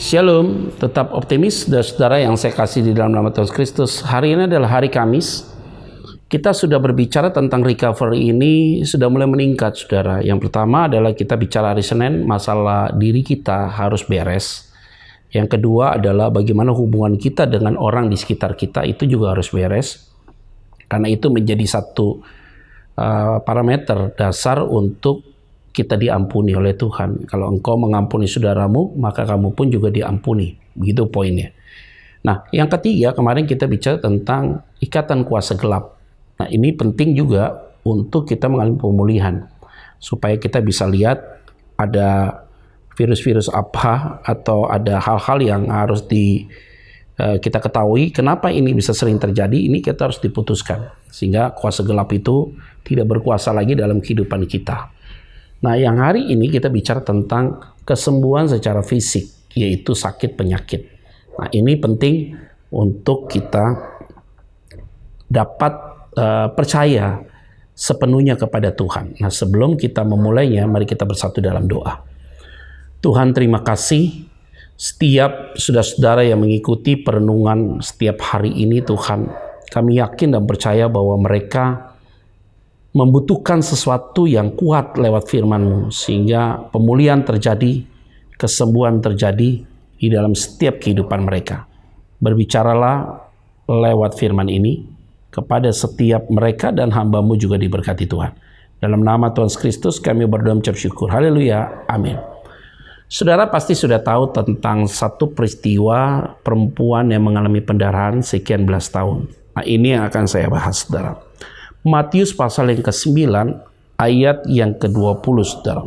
Shalom, tetap optimis, saudara yang saya kasih di dalam nama Tuhan Kristus. Hari ini adalah hari Kamis. Kita sudah berbicara tentang recovery ini sudah mulai meningkat, saudara. Yang pertama adalah kita bicara hari Senin, masalah diri kita harus beres. Yang kedua adalah bagaimana hubungan kita dengan orang di sekitar kita itu juga harus beres. Karena itu menjadi satu parameter dasar untuk kita diampuni oleh Tuhan. Kalau engkau mengampuni saudaramu, maka kamu pun juga diampuni. Begitu poinnya. Nah, yang ketiga, kemarin kita bicara tentang ikatan kuasa gelap. Nah, ini penting juga untuk kita mengalami pemulihan. Supaya kita bisa lihat ada virus-virus apa atau ada hal-hal yang harus kita ketahui. Kenapa ini bisa sering terjadi, ini kita harus diputuskan. Sehingga kuasa gelap itu tidak berkuasa lagi dalam kehidupan kita. Nah, yang hari ini kita bicara tentang kesembuhan secara fisik, yaitu sakit penyakit. Nah, ini penting untuk kita dapat percaya sepenuhnya kepada Tuhan. Nah, sebelum kita memulainya, mari kita bersatu dalam doa. Tuhan, terima kasih setiap saudara-saudara yang mengikuti perenungan setiap hari ini, Tuhan. Kami yakin dan percaya bahwa mereka membutuhkan sesuatu yang kuat lewat firman-Mu, sehingga pemulihan terjadi, kesembuhan terjadi di dalam setiap kehidupan mereka. Berbicaralah lewat firman ini kepada setiap mereka dan hamba-Mu juga diberkati Tuhan. Dalam nama Tuhan Kristus kami berdoa mengucap syukur. Haleluya. Amin. Saudara pasti sudah tahu tentang satu peristiwa perempuan yang mengalami pendarahan sekian belas tahun. Nah, ini yang akan saya bahas, saudara. Matius pasal yang ke-9 ayat yang ke-20, saudara.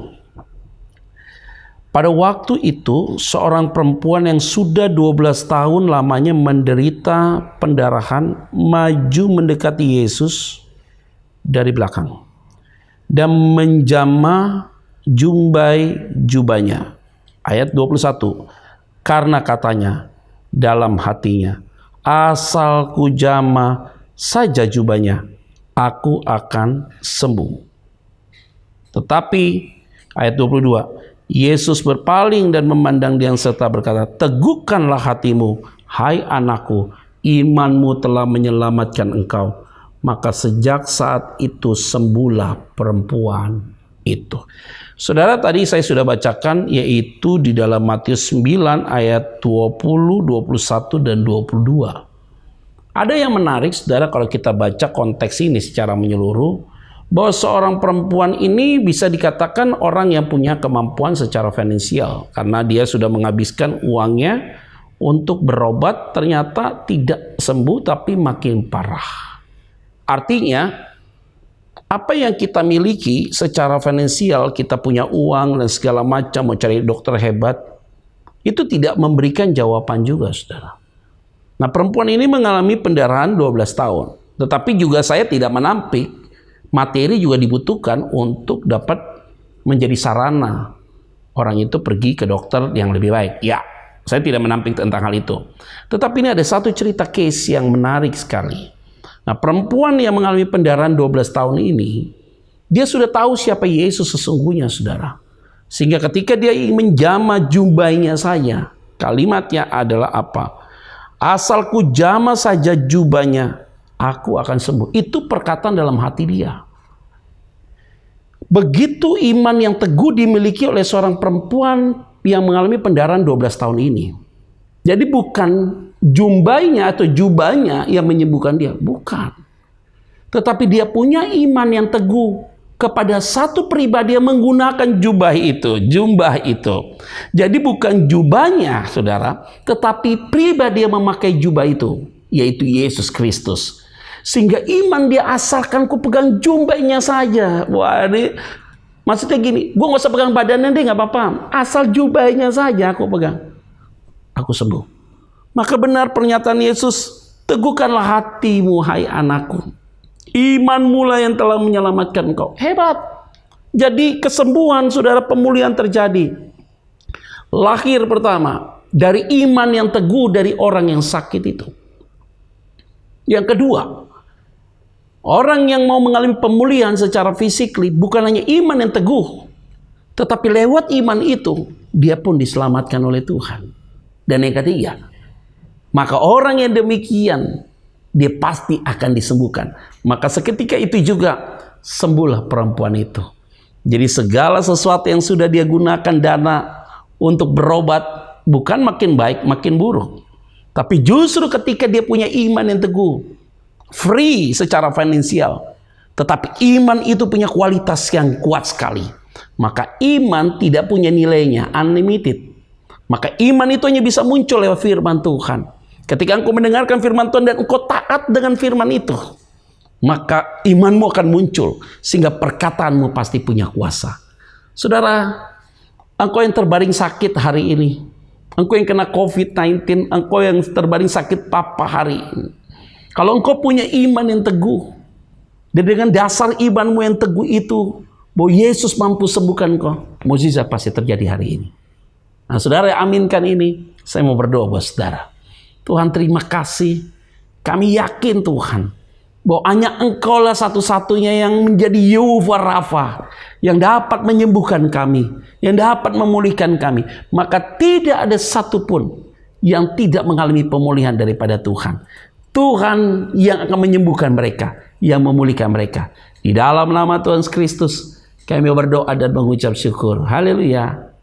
Pada waktu itu seorang perempuan yang sudah 12 tahun lamanya menderita pendarahan maju mendekati Yesus dari belakang dan menjamah jubahnya. Ayat 21. Karena katanya dalam hatinya, asal ku jamah saja jubahnya, aku akan sembuh. Tetapi ayat 22, Yesus berpaling dan memandang dia serta berkata, teguhkanlah hatimu, hai anakku, imanmu telah menyelamatkan engkau. Maka sejak saat itu sembuhlah perempuan itu. Saudara, tadi saya sudah bacakan yaitu di dalam Matius 9 ayat 20, 21 dan 22. Ada yang menarik, saudara, kalau kita baca konteks ini secara menyeluruh, bahwa seorang perempuan ini bisa dikatakan orang yang punya kemampuan secara finansial, karena dia sudah menghabiskan uangnya untuk berobat, ternyata tidak sembuh tapi makin parah. Artinya, apa yang kita miliki secara finansial, kita punya uang dan segala macam, mau cari dokter hebat, itu tidak memberikan jawaban juga, saudara. Nah, perempuan ini mengalami pendarahan 12 tahun. Tetapi juga saya tidak menampik, materi juga dibutuhkan untuk dapat menjadi sarana orang itu pergi ke dokter yang lebih baik. Ya, saya tidak menampik tentang hal itu. Tetapi ini ada satu cerita case yang menarik sekali. Nah, perempuan yang mengalami pendarahan 12 tahun ini, dia sudah tahu siapa Yesus sesungguhnya, saudara. Sehingga ketika dia ingin menjamah jubahnya saja, kalimatnya adalah apa? Asal ku jamah saja jubahnya, aku akan sembuh. Itu perkataan dalam hati dia. Begitu iman yang teguh dimiliki oleh seorang perempuan yang mengalami pendarahan 12 tahun ini. Jadi bukan jubahnya atau jubahnya yang menyembuhkan dia, bukan. Tetapi dia punya iman yang teguh kepada satu pribadi yang menggunakan jubah itu. Jadi bukan jubahnya, saudara, tetapi pribadi yang memakai jubah itu, yaitu Yesus Kristus. Sehingga iman dia, asalkan ku pegang jubahnya saja. Wah, ini maksudnya gini, gue gak usah pegang badannya deh, gak apa-apa. Asal jubahnya saja aku pegang, aku sembuh. Maka benar pernyataan Yesus, teguhkanlah hatimu, hai anakku. Imanmu lah yang telah menyelamatkan engkau. Hebat. Jadi kesembuhan, saudara, pemulihan terjadi. Lahir pertama dari iman yang teguh dari orang yang sakit itu. Yang kedua, orang yang mau mengalami pemulihan secara fisik bukan hanya iman yang teguh, tetapi lewat iman itu dia pun diselamatkan oleh Tuhan. Dan yang ketiga, maka orang yang demikian, dia pasti akan disembuhkan. Maka seketika itu juga sembuhlah perempuan itu. Jadi segala sesuatu yang sudah dia gunakan dana untuk berobat, bukan makin baik, makin buruk. Tapi justru ketika dia punya iman yang teguh, free secara finansial, tetapi iman itu punya kualitas yang kuat sekali. Maka iman tidak punya nilainya, unlimited. Maka iman itu hanya bisa muncul lewat firman Tuhan. Ketika engkau mendengarkan firman Tuhan dan engkau taat dengan firman itu, maka imanmu akan muncul, sehingga perkataanmu pasti punya kuasa. Saudara, engkau yang terbaring sakit hari ini, engkau yang kena COVID-19, engkau yang terbaring sakit papa hari ini, kalau engkau punya iman yang teguh, dan dengan dasar imanmu yang teguh itu, bahwa Yesus mampu sembuhkan engkau, mukjizat pasti terjadi hari ini. Nah, saudara, aminkan ini. Saya mau berdoa buat saudara. Tuhan, terima kasih. Kami yakin Tuhan, bahwa hanya Engkau lah satu-satunya yang menjadi Yehovah Rafa, yang dapat menyembuhkan kami, yang dapat memulihkan kami. Maka tidak ada satupun yang tidak mengalami pemulihan daripada Tuhan. Tuhan yang akan menyembuhkan mereka, yang memulihkan mereka. Di dalam nama Tuhan Kristus, kami berdoa dan mengucap syukur. Haleluya.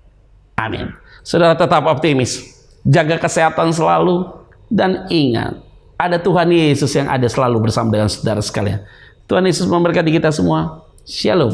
Amin. Saudara tetap optimis, jaga kesehatan selalu, dan ingat, ada Tuhan Yesus yang ada selalu bersama dengan saudara sekalian. Tuhan Yesus memberkati kita semua. Shalom.